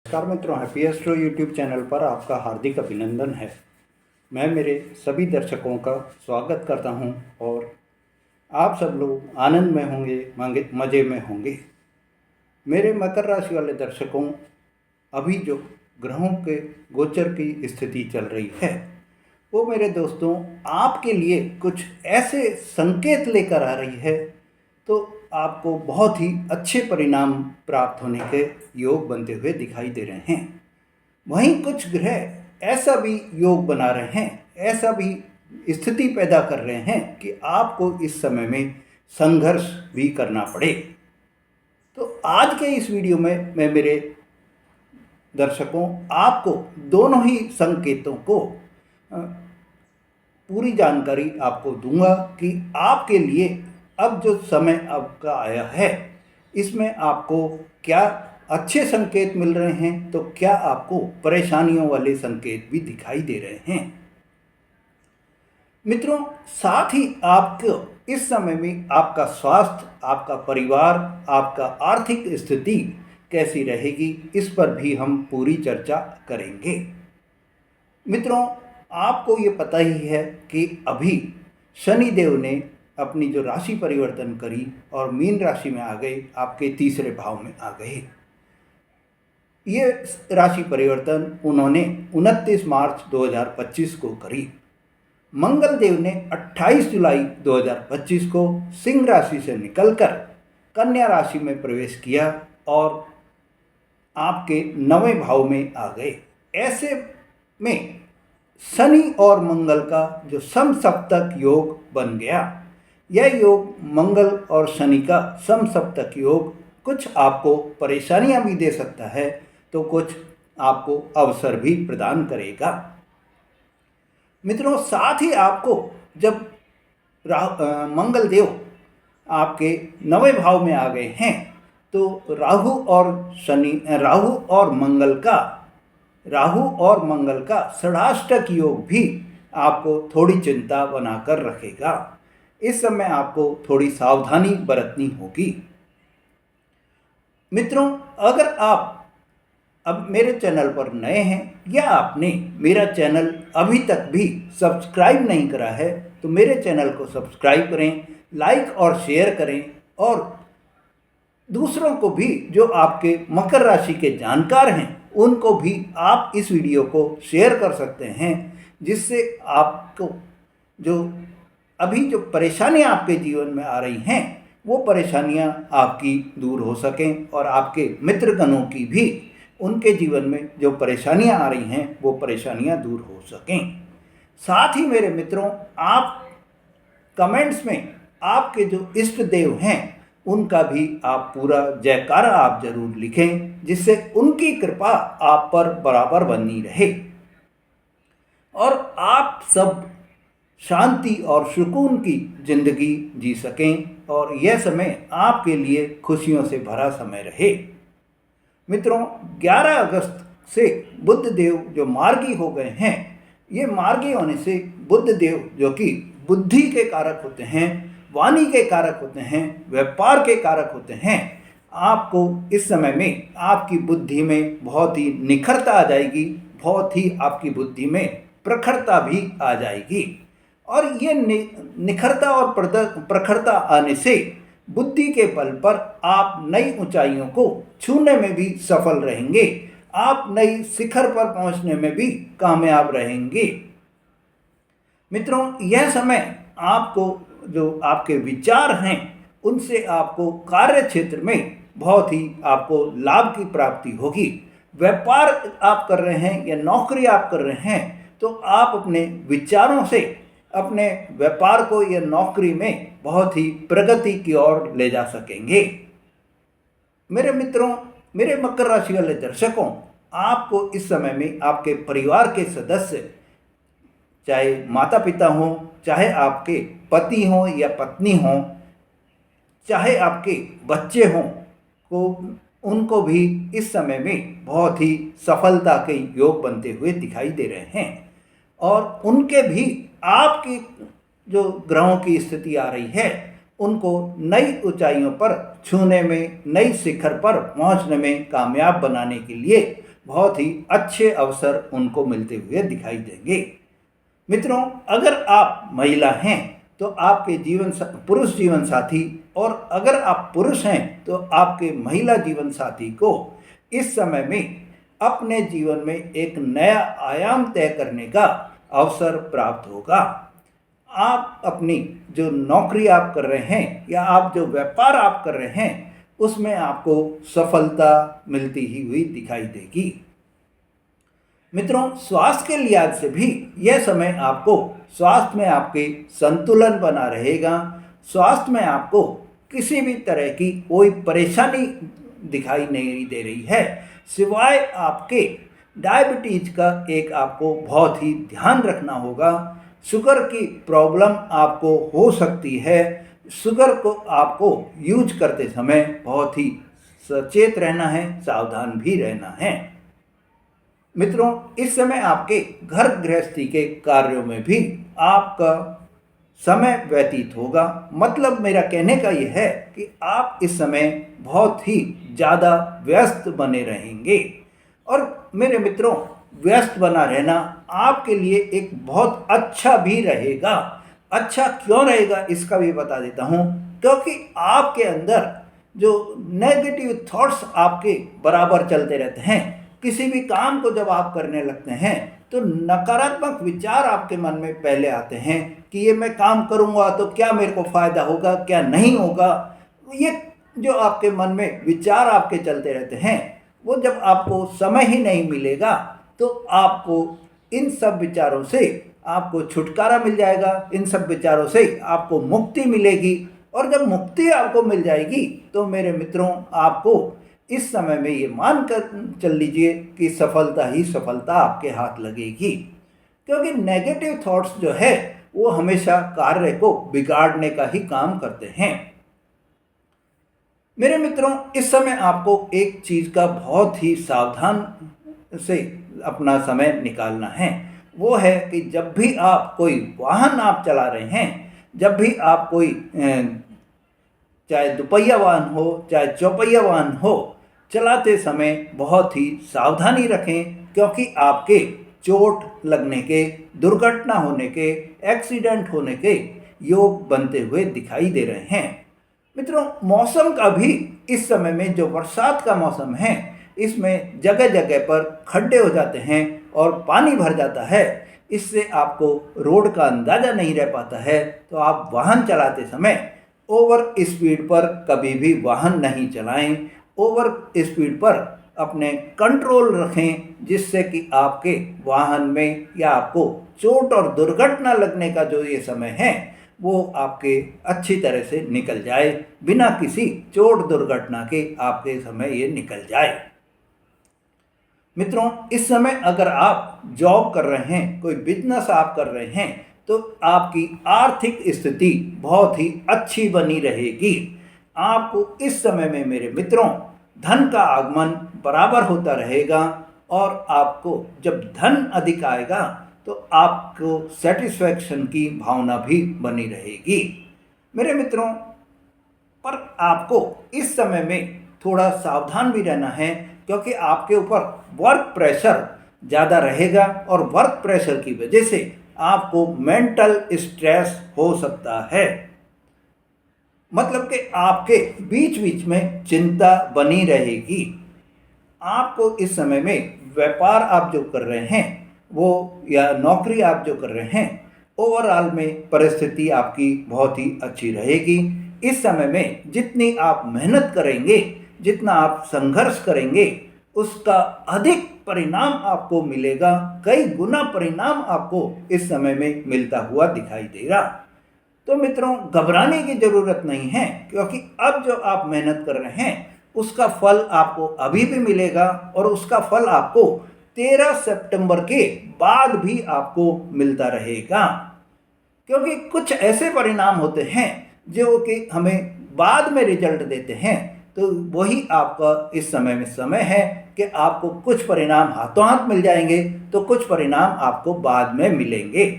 नमस्कार मित्रों, happy astro YouTube channel पर आपका हार्दिक अभिनंदन है। मैं मेरे सभी दर्शकों का स्वागत करता हूं और आप सब लोग आनंद में होंगे, मज़े में होंगे। मेरे मकर राशि वाले दर्शकों, अभी जो ग्रहों के गोचर की स्थिति चल रही है वो मेरे दोस्तों आपके लिए कुछ ऐसे संकेत लेकर आ रही है तो आपको बहुत ही अच्छे परिणाम प्राप्त होने के योग बनते हुए दिखाई दे रहे हैं। वहीं कुछ ग्रह ऐसा भी योग बना रहे हैं, ऐसा भी स्थिति पैदा कर रहे हैं कि आपको इस समय में संघर्ष भी करना पड़े। तो आज के इस वीडियो में मैं मेरे दर्शकों आपको दोनों ही संकेतों को पूरी जानकारी आपको दूंगा कि आपके लिए अब जो समय आपका आया है इसमें आपको क्या अच्छे संकेत मिल रहे हैं तो क्या आपको परेशानियों वाले संकेत भी दिखाई दे रहे हैं। मित्रों, साथ ही आपको इस समय में आपका स्वास्थ्य, आपका परिवार, आपका आर्थिक स्थिति कैसी रहेगी इस पर भी हम पूरी चर्चा करेंगे। मित्रों, आपको ये पता ही है कि अभी शनि देव ने अपनी जो राशि परिवर्तन करी और मीन राशि में आ गए, आपके तीसरे भाव में आ गए। ये राशि परिवर्तन उन्होंने 29 मार्च 2025 को करी। मंगल देव ने 28 जुलाई 2025 को सिंह राशि से निकलकर कन्या राशि में प्रवेश किया और आपके 9वें भाव में आ गए। ऐसे में शनि और मंगल का जो समसप्तक योग बन गया, यह योग मंगल और शनि का समसप्तक योग कुछ आपको परेशानियां भी दे सकता है तो कुछ आपको अवसर भी प्रदान करेगा। मित्रों, साथ ही आपको जब मंगल देव आपके 9वें भाव में आ गए हैं तो राहु और मंगल का षडाष्टक योग भी आपको थोड़ी चिंता बनाकर रखेगा। इस समय आपको थोड़ी सावधानी बरतनी होगी। मित्रों, अगर आप अब मेरे चैनल पर नए हैं या आपने मेरा चैनल अभी तक भी सब्सक्राइब नहीं करा है तो मेरे चैनल को सब्सक्राइब करें, लाइक और शेयर करें और दूसरों को भी, जो आपके मकर राशि के जानकार हैं उनको भी आप इस वीडियो को शेयर कर सकते हैं, जिससे आपको जो परेशानियां आपके जीवन में आ रही हैं वो परेशानियां आपकी दूर हो सकें और आपके मित्रगणों की भी उनके जीवन में जो परेशानियां आ रही हैं वो परेशानियां दूर हो सकें। साथ ही मेरे मित्रों, आप कमेंट्स में आपके जो इष्ट देव हैं उनका भी आप पूरा जयकारा आप जरूर लिखें, जिससे उनकी कृपा आप पर बराबर बनी रहे और आप सब शांति और सुकून की जिंदगी जी सकें और यह समय आपके लिए खुशियों से भरा समय रहे। मित्रों, 11 अगस्त से बुध देव जो मार्गी हो गए हैं, ये मार्गी होने से बुध देव जो कि बुद्धि के कारक होते हैं, वाणी के कारक होते हैं, व्यापार के कारक होते हैं, आपको इस समय में आपकी बुद्धि में बहुत ही निखरता आ जाएगी, बहुत ही आपकी बुद्धि में प्रखरता भी आ जाएगी और ये निखरता और प्रखरता आने से बुद्धि के बल पर आप नई ऊंचाइयों को छूने में भी सफल रहेंगे, आप नई शिखर पर पहुंचने में भी कामयाब रहेंगे। मित्रों, यह समय आपको जो आपके विचार हैं उनसे आपको कार्य क्षेत्र में बहुत ही आपको लाभ की प्राप्ति होगी। व्यापार आप कर रहे हैं या नौकरी आप कर रहे हैं तो आप अपने विचारों से अपने व्यापार को या नौकरी में बहुत ही प्रगति की ओर ले जा सकेंगे। मेरे मित्रों, मेरे मकर राशि वाले दर्शकों, आपको इस समय में आपके परिवार के सदस्य, चाहे माता पिता हों, चाहे आपके पति हों या पत्नी हों, चाहे आपके बच्चे हों, को उनको भी इस समय में बहुत ही सफलता के योग बनते हुए दिखाई दे रहे हैं और उनके भी आपकी जो ग्रहों की स्थिति आ रही है उनको नई ऊंचाइयों पर छूने में, नई शिखर पर पहुंचने में कामयाब बनाने के लिए बहुत ही अच्छे अवसर उनको मिलते हुए दिखाई देंगे। मित्रों, अगर आप महिला हैं तो आपके पुरुष जीवन साथी, और अगर आप पुरुष हैं तो आपके महिला जीवन साथी को इस समय में अपने जीवन में एक नया आयाम तय करने का अवसर प्राप्त होगा। आप अपनी जो नौकरी आप कर रहे हैं या आप जो व्यापार आप कर रहे हैं उसमें आपको सफलता मिलती ही हुई दिखाई देगी। मित्रों, स्वास्थ्य के लिहाज से भी यह समय आपको स्वास्थ्य में आपके संतुलन बना रहेगा। स्वास्थ्य में आपको किसी भी तरह की कोई परेशानी दिखाई नहीं दे रही है, सिवाय आपके डायबिटीज का एक आपको बहुत ही ध्यान रखना होगा। शुगर की प्रॉब्लम आपको हो सकती है। शुगर को आपको यूज करते समय बहुत ही सचेत रहना है, सावधान भी रहना है। मित्रों, इस समय आपके घर गृहस्थी के कार्यों में भी आपका समय व्यतीत होगा। मतलब मेरा कहने का यह है कि आप इस समय बहुत ही ज़्यादा व्यस्त बने रहेंगे। और मेरे मित्रों, व्यस्त बना रहना आपके लिए एक बहुत अच्छा भी रहेगा। अच्छा क्यों रहेगा इसका भी बता देता हूँ। क्योंकि आपके अंदर जो नेगेटिव थॉट्स आपके बराबर चलते रहते हैं, किसी भी काम को जब आप करने लगते हैं तो नकारात्मक विचार आपके मन में पहले आते हैं कि ये मैं काम करूँगा तो क्या मेरे को फ़ायदा होगा, क्या नहीं होगा। ये जो आपके मन में विचार आपके चलते रहते हैं, वो जब आपको समय ही नहीं मिलेगा तो आपको इन सब विचारों से आपको छुटकारा मिल जाएगा। इन सब विचारों से आपको मुक्ति मिलेगी, और जब मुक्ति आपको मिल जाएगी तो मेरे मित्रों, आपको इस समय में ये मान कर चल लीजिए कि सफलता ही सफलता आपके हाथ लगेगी। क्योंकि नेगेटिव थॉट्स जो है वो हमेशा कार्य को बिगाड़ने का ही काम करते हैं। मेरे मित्रों, इस समय आपको एक चीज़ का बहुत ही सावधान से अपना समय निकालना है। वो है कि जब भी आप कोई वाहन आप चला रहे हैं, जब भी आप कोई चाहे दुपहिया वाहन हो चाहे चौपहिया वाहन हो, चलाते समय बहुत ही सावधानी रखें। क्योंकि आपके चोट लगने के, दुर्घटना होने के, एक्सीडेंट होने के योग बनते हुए दिखाई दे रहे हैं। मित्रों, मौसम का भी इस समय में जो बरसात का मौसम है, इसमें जगह जगह पर खड्डे हो जाते हैं और पानी भर जाता है। इससे आपको रोड का अंदाज़ा नहीं रह पाता है। तो आप वाहन चलाते समय ओवर स्पीड पर कभी भी वाहन नहीं चलाएं। ओवर स्पीड पर अपने कंट्रोल रखें, जिससे कि आपके वाहन में या आपको चोट और दुर्घटना लगने का जो ये समय है वो आपके अच्छी तरह से निकल जाए। बिना किसी चोट दुर्घटना के आपके समय ये निकल जाए। मित्रों, इस समय अगर आप जॉब कर रहे हैं, कोई बिजनेस आप कर रहे हैं, तो आपकी आर्थिक स्थिति बहुत ही अच्छी बनी रहेगी। आपको इस समय में मेरे मित्रों धन का आगमन बराबर होता रहेगा, और आपको जब धन अधिक आएगा तो आपको सेटिस्फैक्शन की भावना भी बनी रहेगी। मेरे मित्रों, पर आपको इस समय में थोड़ा सावधान भी रहना है, क्योंकि आपके ऊपर वर्क प्रेशर ज़्यादा रहेगा, और वर्क प्रेशर की वजह से आपको मेंटल स्ट्रेस हो सकता है। मतलब कि आपके बीच बीच में चिंता बनी रहेगी। आपको इस समय में व्यापार आप जो कर रहे हैं वो, या नौकरी आप जो कर रहे हैं, ओवरऑल में परिस्थिति आपकी बहुत ही अच्छी रहेगी। इस समय में जितनी आप मेहनत करेंगे, जितना आप संघर्ष करेंगे, उसका अधिक परिणाम आपको मिलेगा। कई गुना परिणाम आपको इस समय में मिलता हुआ दिखाई देगा। तो मित्रों, घबराने की ज़रूरत नहीं है, क्योंकि अब जो आप मेहनत कर रहे हैं उसका फल आपको अभी भी मिलेगा, और उसका फल आपको 13 सितंबर के बाद भी आपको मिलता रहेगा। क्योंकि कुछ ऐसे परिणाम होते हैं जो कि हमें बाद में रिजल्ट देते हैं, तो वही आपका इस समय में समय है कि आपको कुछ परिणाम हाथों हाथ मिल जाएंगे, तो कुछ परिणाम आपको बाद में मिलेंगे।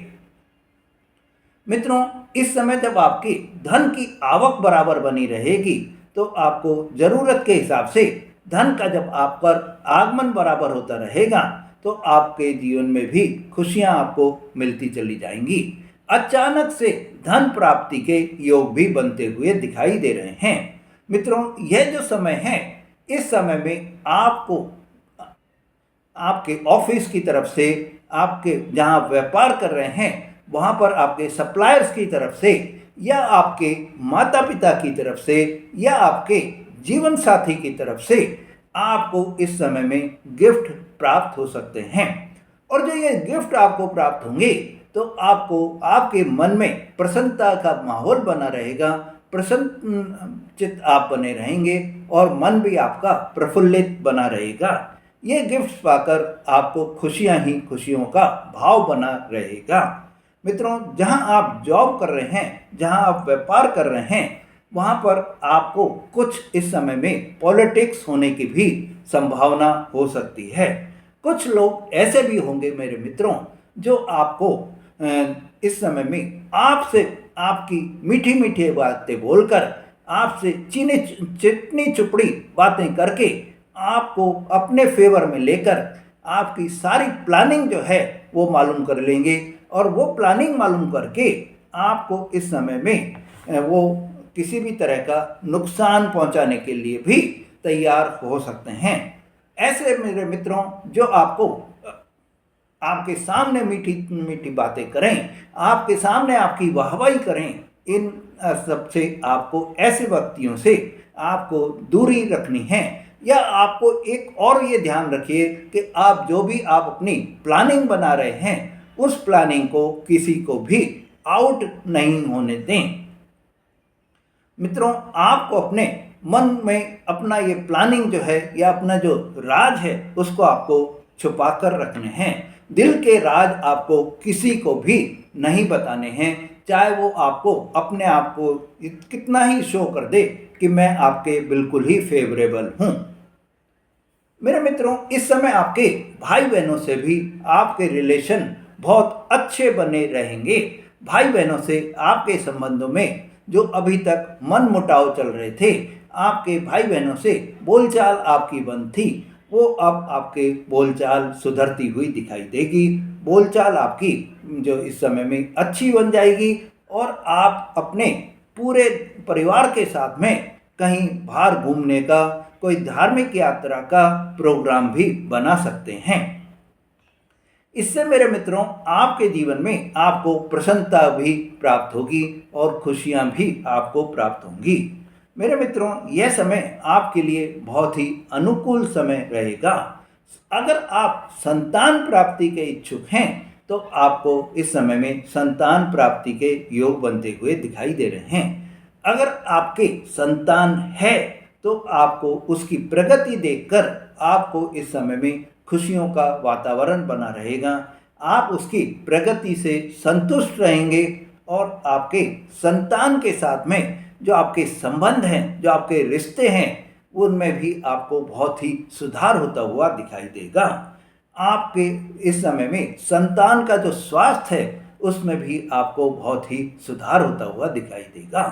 मित्रों, इस समय जब आपकी धन की आवक बराबर बनी रहेगी, तो आपको ज़रूरत के हिसाब से धन का जब आप पर आगमन बराबर होता रहेगा तो आपके जीवन में भी खुशियां आपको मिलती चली जाएंगी। अचानक से धन प्राप्ति के योग भी बनते हुए दिखाई दे रहे हैं। मित्रों, यह जो समय है, इस समय में आपको आपके ऑफिस की तरफ से, आपके जहां आप व्यापार कर रहे हैं वहां पर आपके सप्लायर्स की तरफ से, या आपके माता पिता की तरफ से, या आपके जीवन साथी की तरफ से आपको इस समय में गिफ्ट प्राप्त हो सकते हैं। और जो ये गिफ्ट आपको प्राप्त होंगे तो आपको आपके मन में प्रसन्नता का माहौल बना रहेगा, प्रसन्न चित्त आप बने रहेंगे और मन भी आपका प्रफुल्लित बना रहेगा। ये गिफ्ट्स पाकर आपको खुशियां ही खुशियों का भाव बना रहेगा। मित्रों, जहां आप जॉब कर रहे हैं, जहां आप व्यापार कर रहे हैं, वहां पर आपको कुछ इस समय में पॉलिटिक्स होने की भी संभावना हो सकती है। कुछ लोग ऐसे भी होंगे मेरे मित्रों जो आपको इस समय में आपसे आपकी मीठी मीठी बातें बोलकर, आपसे चिटनी चुपड़ी बातें करके आपको अपने फेवर में लेकर आपकी सारी प्लानिंग जो है वो मालूम कर लेंगे, और वो प्लानिंग मालूम करके आपको इस समय में वो किसी भी तरह का नुकसान पहुंचाने के लिए भी तैयार हो सकते हैं। ऐसे मेरे मित्रों जो आपको आपके सामने मीठी मीठी बातें करें, आपके सामने आपकी वाहवाही करें, इन सब से आपको, ऐसे व्यक्तियों से आपको दूरी रखनी है। या आपको एक और ये ध्यान रखिए कि आप जो भी आप अपनी प्लानिंग बना रहे हैं उस प्लानिंग को किसी को भी आउट नहीं होने दें। मित्रों, आपको अपने मन में अपना ये प्लानिंग जो है या अपना जो राज है उसको आपको छुपा कर रखने हैं। दिल के राज आपको किसी को भी नहीं बताने हैं, चाहे वो आपको अपने आप को कितना ही शो कर दे कि मैं आपके बिल्कुल ही फेवरेबल हूँ। मेरे मित्रों, इस समय आपके भाई बहनों से भी आपके रिलेशन बहुत अच्छे बने रहेंगे। भाई बहनों से आपके संबंधों में जो अभी तक मन मुटाव चल रहे थे, आपके भाई बहनों से बोलचाल आपकी बंद थी, वो अब आपके बोलचाल सुधरती हुई दिखाई देगी। बोलचाल आपकी जो इस समय में अच्छी बन जाएगी और आप अपने पूरे परिवार के साथ में कहीं बाहर घूमने का, कोई धार्मिक यात्रा का प्रोग्राम भी बना सकते हैं। इससे मेरे मित्रों आपके जीवन में आपको प्रसन्नता भी प्राप्त होगी और खुशियां भी आपको प्राप्त होंगी। मेरे मित्रों, यह समय आपके लिए बहुत ही अनुकूल समय रहेगा। अगर आप संतान प्राप्ति के इच्छुक हैं तो आपको इस समय में संतान प्राप्ति के योग बनते हुए दिखाई दे रहे हैं। अगर आपके संतान है तो आपको उसकी प्रगति देखकर आपको इस समय में खुशियों का वातावरण बना रहेगा। आप उसकी प्रगति से संतुष्ट रहेंगे और आपके संतान के साथ में जो आपके संबंध हैं, जो आपके रिश्ते हैं, उनमें भी आपको बहुत ही सुधार होता हुआ दिखाई देगा। आपके इस समय में संतान का जो स्वास्थ्य है उसमें भी आपको बहुत ही सुधार होता हुआ दिखाई देगा।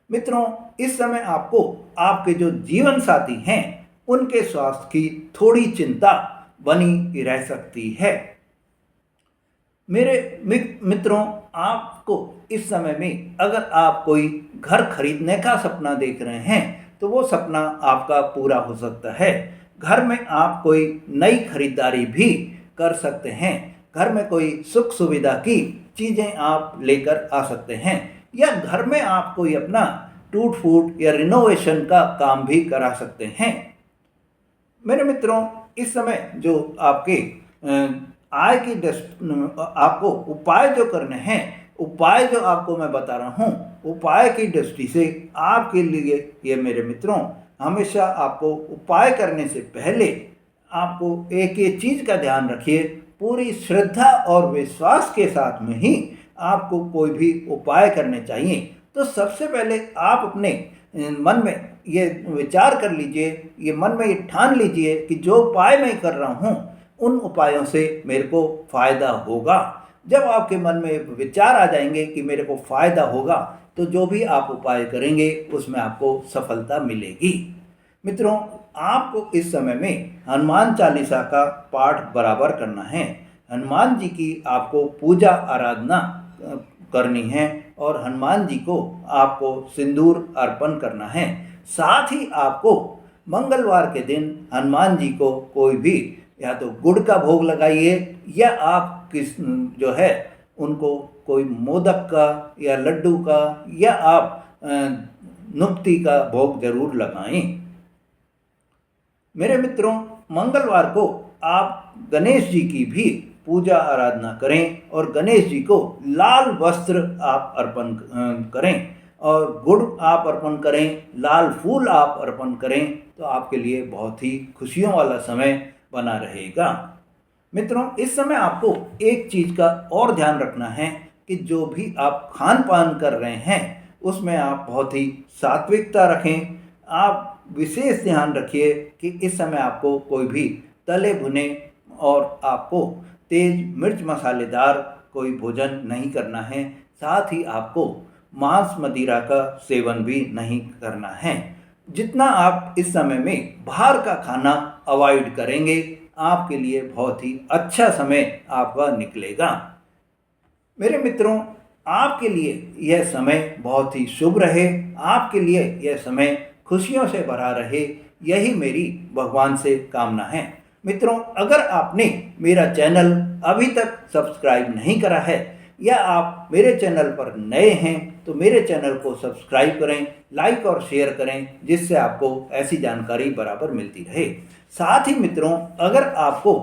मित्रों, इस समय आपको आपके जो जीवन साथी हैं उनके स्वास्थ्य की थोड़ी चिंता बनी रह सकती है। मेरे मित्रों, आपको इस समय में अगर आप कोई घर खरीदने का सपना देख रहे हैं तो वो सपना आपका पूरा हो सकता है। घर में आप कोई नई खरीदारी भी कर सकते हैं। घर में कोई सुख सुविधा की चीज़ें आप लेकर आ सकते हैं, या घर में आप कोई अपना टूट फूट या रिनोवेशन का काम भी करा सकते हैं। मेरे मित्रों, इस समय जो आपके आय की आपको उपाय जो करने हैं, उपाय जो आपको मैं बता रहा हूँ, उपाय की दृष्टि से आपके लिए ये मेरे मित्रों, हमेशा आपको उपाय करने से पहले आपको एक ये चीज़ का ध्यान रखिए, पूरी श्रद्धा और विश्वास के साथ में ही आपको कोई भी उपाय करने चाहिए। तो सबसे पहले आप अपने मन में ये विचार कर लीजिए, ये मन में ये ठान लीजिए कि जो उपाय मैं कर रहा हूँ उन उपायों से मेरे को फ़ायदा होगा। जब आपके मन में विचार आ जाएंगे कि मेरे को फ़ायदा होगा तो जो भी आप उपाय करेंगे उसमें आपको सफलता मिलेगी। मित्रों, आपको इस समय में हनुमान चालीसा का पाठ बराबर करना है। हनुमान जी की आपको पूजा आराधना करनी है और हनुमान जी को आपको सिंदूर अर्पण करना है। साथ ही आपको मंगलवार के दिन हनुमान जी को कोई भी या तो गुड़ का भोग लगाइए या आप किस जो है उनको कोई मोदक का या लड्डू का या आप नुक्ति का भोग जरूर लगाएं। मेरे मित्रों, मंगलवार को आप गणेश जी की भी पूजा आराधना करें और गणेश जी को लाल वस्त्र आप अर्पण करें और गुड़ आप अर्पण करें, लाल फूल आप अर्पण करें, तो आपके लिए बहुत ही खुशियों वाला समय बना रहेगा। मित्रों, इस समय आपको एक चीज़ का और ध्यान रखना है कि जो भी आप खान पान कर रहे हैं उसमें आप बहुत ही सात्विकता रखें। आप विशेष ध्यान रखिए कि इस समय आपको कोई भी तले भुने और आपको तेज मिर्च मसालेदार कोई भोजन नहीं करना है। साथ ही आपको मांस मदिरा का सेवन भी नहीं करना है। जितना आप इस समय में बाहर का खाना अवॉइड करेंगे, आपके लिए बहुत ही अच्छा समय आपका निकलेगा। मेरे मित्रों, आपके लिए यह समय बहुत ही शुभ रहे, आपके लिए यह समय खुशियों से भरा रहे, यही मेरी भगवान से कामना है। मित्रों, अगर आपने मेरा चैनल अभी तक सब्सक्राइब नहीं करा है या आप मेरे चैनल पर नए हैं तो मेरे चैनल को सब्सक्राइब करें, लाइक और शेयर करें, जिससे आपको ऐसी जानकारी बराबर मिलती रहे। साथ ही मित्रों, अगर आपको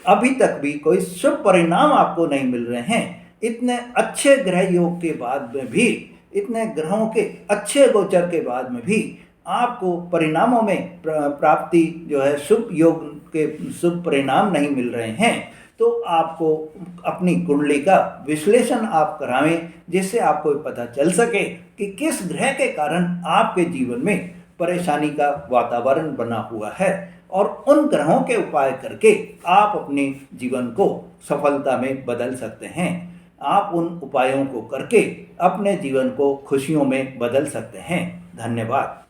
अभी तक भी कोई शुभ परिणाम आपको नहीं मिल रहे हैं, इतने अच्छे ग्रह योग के बाद में भी, इतने ग्रहों के अच्छे गोचर के बाद में भी आपको परिणामों में प्राप्ति जो है शुभ योग के शुभ परिणाम नहीं मिल रहे हैं, तो आपको अपनी कुंडली का विश्लेषण आप करावें, जिससे आपको पता चल सके कि किस ग्रह के कारण आपके जीवन में परेशानी का वातावरण बना हुआ है और उन ग्रहों के उपाय करके आप अपने जीवन को सफलता में बदल सकते हैं। आप उन उपायों को करके अपने जीवन को खुशियों में बदल सकते हैं। धन्यवाद।